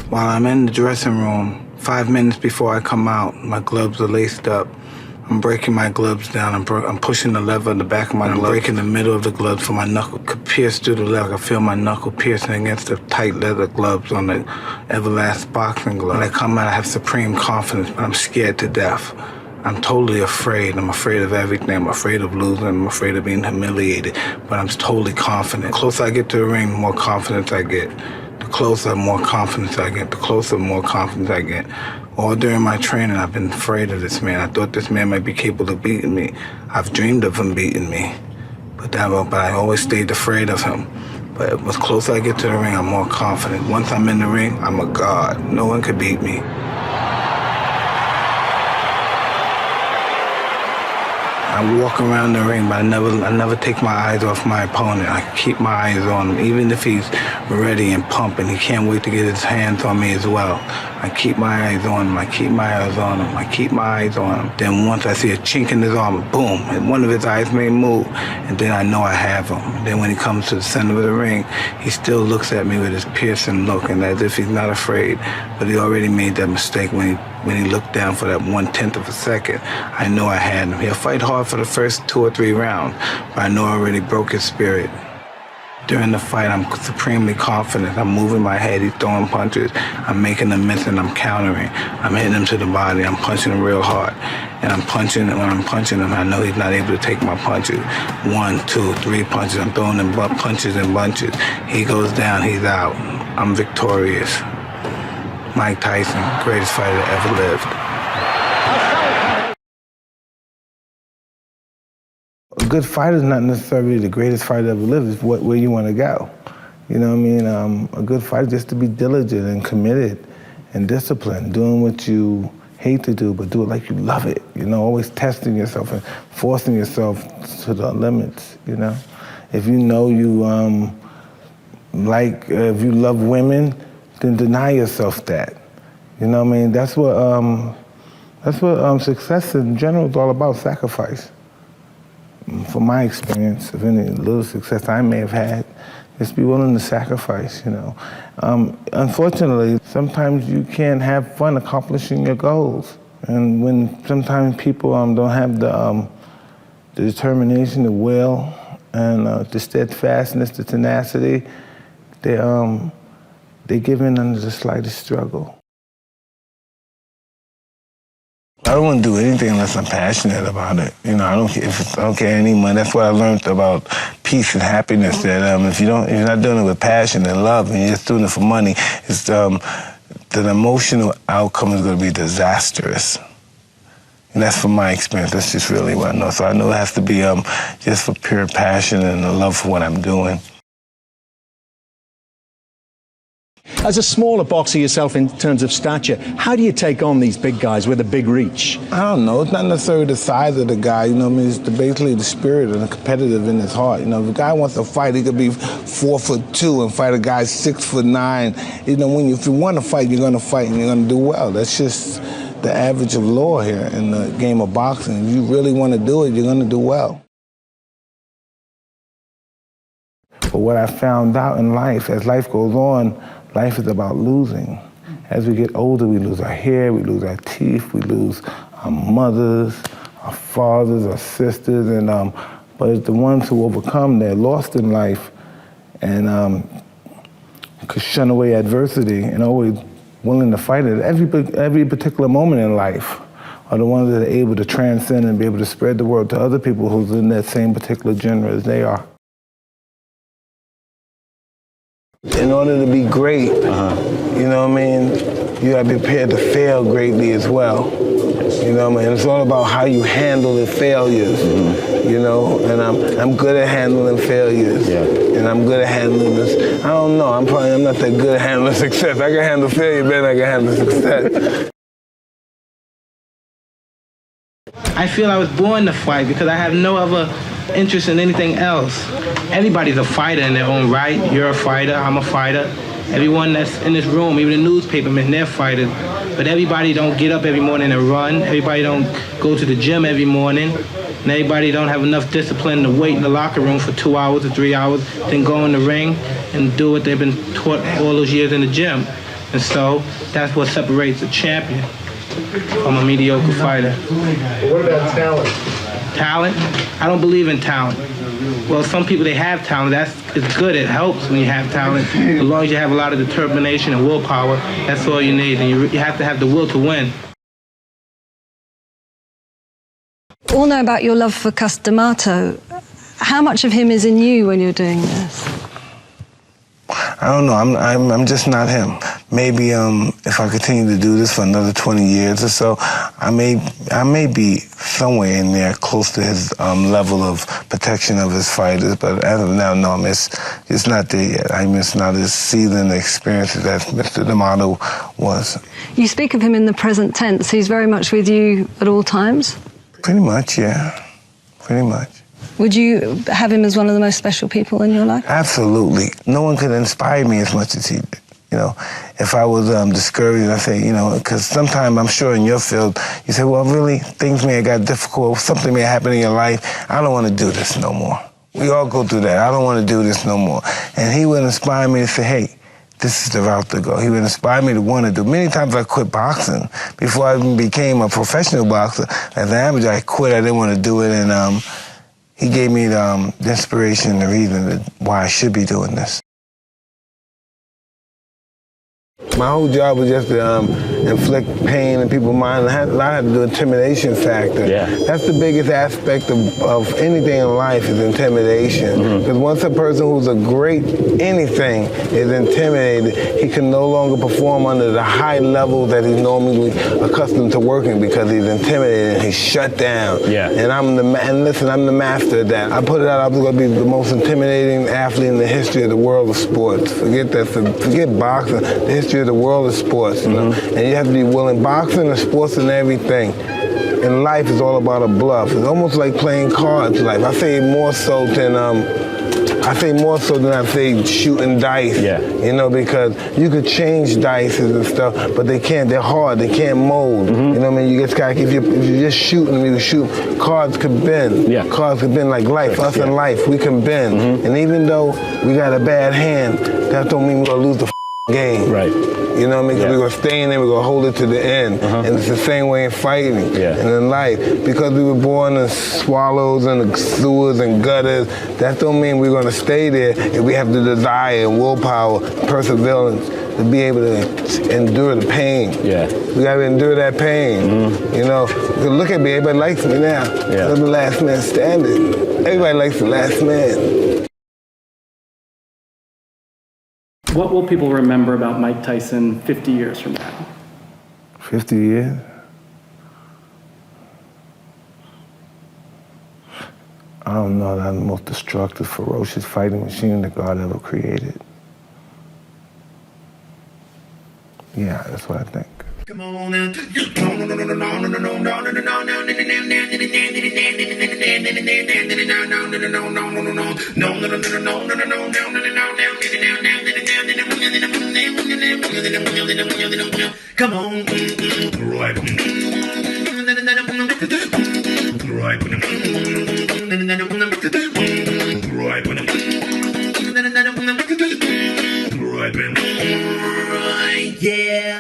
While I'm in the dressing room, 5 minutes before I come out, my gloves are laced up. I'm breaking my gloves down. I'm pushing the lever in the back of my glove. I'm breaking the middle of the glove so my knuckle could pierce through the leather. I feel my knuckle piercing against the tight leather gloves on the Everlast boxing glove. When I come out, I have supreme confidence, but I'm scared to death. I'm totally afraid. I'm afraid of everything. I'm afraid of losing. I'm afraid of being humiliated, but I'm totally confident. The closer I get to the ring, the more confidence I get. The closer, more confidence I get. The closer, more confidence I get. All during my training, I've been afraid of this man. I thought this man might be capable of beating me. I've dreamed of him beating me, but I always stayed afraid of him. But the closer I get to the ring, I'm more confident. Once I'm in the ring, I'm a god. No one could beat me. I walk around the ring, but I never take my eyes off my opponent. I keep my eyes on him, even if he's ready and pumping. He can't wait to get his hands on me as well. I keep my eyes on him. I keep my eyes on him. I keep my eyes on him. Then once I see a chink in his armor, boom, and one of his eyes may move, and then I know I have him. And then when he comes to the center of the ring, he still looks at me with his piercing look, and as if he's not afraid. But he already made that mistake when he looked down for that 1/10 of a second. I know I had him. He'll fight hard for the first 2 or 3 rounds, but I know I already broke his spirit. During the fight, I'm supremely confident. I'm moving my head, he's throwing punches. I'm making him miss and I'm countering. I'm hitting him to the body, I'm punching him real hard. And I'm punching, and when I'm punching him, I know he's not able to take my punches. 1, 2, 3 punches, I'm throwing him punches and bunches. He goes down, he's out. I'm victorious. Mike Tyson, greatest fighter that ever lived. A good fighter is not necessarily the greatest fighter ever lived. It's where you want to go. You know what I mean? A good fighter is just to be diligent and committed and disciplined, doing what you hate to do, but do it like you love it. You know, always testing yourself and forcing yourself to the limits, you know? If you know you, if you love women, then deny yourself that. You know what I mean? That's what success in general is all about, sacrifice. From my experience, of any little success I may have had, just be willing to sacrifice, you know. Unfortunately, sometimes you can't have fun accomplishing your goals. And when sometimes people don't have the determination, the will, and the steadfastness, the tenacity, they give in under the slightest struggle. I don't want to do anything unless I'm passionate about it. You know, I don't care any money. That's what I learned about peace and happiness. That if you're not doing it with passion and love, and you're just doing it for money, it's the emotional outcome is going to be disastrous. And that's from my experience. That's just really what I know. So I know it has to be just for pure passion and the love for what I'm doing. As a smaller boxer yourself in terms of stature, how do you take on these big guys with a big reach? I don't know. It's not necessarily the size of the guy. You know what I mean? It's basically the spirit and the competitive in his heart. You know, if a guy wants to fight, he could be 4'2" and fight a guy 6'9". You know, if you want to fight, you're going to fight and you're going to do well. That's just the average of law here in the game of boxing. If you really want to do it, you're going to do well. But what I found out in life, as life goes on, life is about losing. As we get older, we lose our hair, we lose our teeth, we lose our mothers, our fathers, our sisters, and but it's the ones who overcome, they're lost in life and could shun away adversity and always willing to fight it. Every particular moment in life are the ones that are able to transcend and be able to spread the word to other people who's in that same particular genre as they are. In order to be great, you know what I mean, you gotta be prepared to fail greatly as well. You know what I mean? It's all about how you handle the failures, you know, and I'm good at handling failures. Yeah. And I'm good at handling this. I don't know, I'm not that good at handling success. I can handle failure better than I can handle success. I feel I was born to fight because I have no other interest in anything else. Everybody's a fighter in their own right. You're a fighter, I'm a fighter. Everyone that's in this room, even the newspapermen, they're fighters. But everybody don't get up every morning and run. Everybody don't go to the gym every morning. And everybody don't have enough discipline to wait in the locker room for 2 hours or 3 hours, then go in the ring and do what they've been taught all those years in the gym. And so that's what separates a champion from a mediocre fighter. What about talent? Talent? I don't believe in talent. Well, some people, they have talent. It's good. It helps when you have talent. As long as you have a lot of determination and willpower, that's all you need. And you have to have the will to win. All know about your love for D'Amato. How much of him is in you when you're doing this? I don't know. I'm just not him. Maybe if I continue to do this for another 20 years or so, I may be somewhere in there close to his level of protection of his fighters. But as of now, no, it's not there yet. I'm just not as seasoned experienced as Mr. D'Amato was. You speak of him in the present tense. He's very much with you at all times? Pretty much, yeah. Pretty much. Would you have him as one of the most special people in your life? Absolutely. No one could inspire me as much as he did. You know, if I was discouraged, I say, you know, because sometimes I'm sure in your field, you say, well, really, things may have got difficult, something may happen in your life. I don't want to do this no more. We all go through that. I don't want to do this no more. And he would inspire me to say, hey, this is the route to go. He would inspire me to want to do. Many times I quit boxing. Before I even became a professional boxer, as an amateur, I quit. I didn't want to do it. And he gave me the inspiration and the reason why I should be doing this. My whole job was just to inflict pain in people's minds. A lot had to do with intimidation factor. Yeah. That's the biggest aspect of anything in life is intimidation. Because once a person who's a great anything is intimidated, he can no longer perform under the high level that he's normally accustomed to working because he's intimidated and he's shut down. Yeah. And listen, I'm the master of that. I put it out, I was going to be the most intimidating athlete in the history of the world of sports. Forget boxing, the history of the world of sports, you know? And you have to be willing. Boxing and sports and everything. And life is all about a bluff. It's almost like playing cards. Life. I say more so than I say shooting dice. Yeah. You know, because you could change dice and stuff, but they can't. They're hard. They can't mold. You know what I mean? You just gotta, if you're just shooting, you shoot. Cards could bend. Yeah. Cards could bend like life. Us in life, we can bend. And even though we got a bad hand, that don't mean we're gonna lose the game. Right. You know what I mean? Yeah. We're going to stay in there, we're going to hold it to the end. And it's the same way in fighting and in life. Because we were born in swallows and sewers and gutters, that don't mean we're going to stay there if we have the desire and willpower, perseverance to be able to endure the pain. Yeah. We got to endure that pain. You know, look at me, everybody likes me now. Yeah. I'm the last man standing. Everybody likes the last man. What will people remember about Mike Tyson 50 years from now? 50 years? I don't know, that's the most destructive, ferocious fighting machine that God ever created. Yeah, that's what I think. Come on now. Right. Yeah.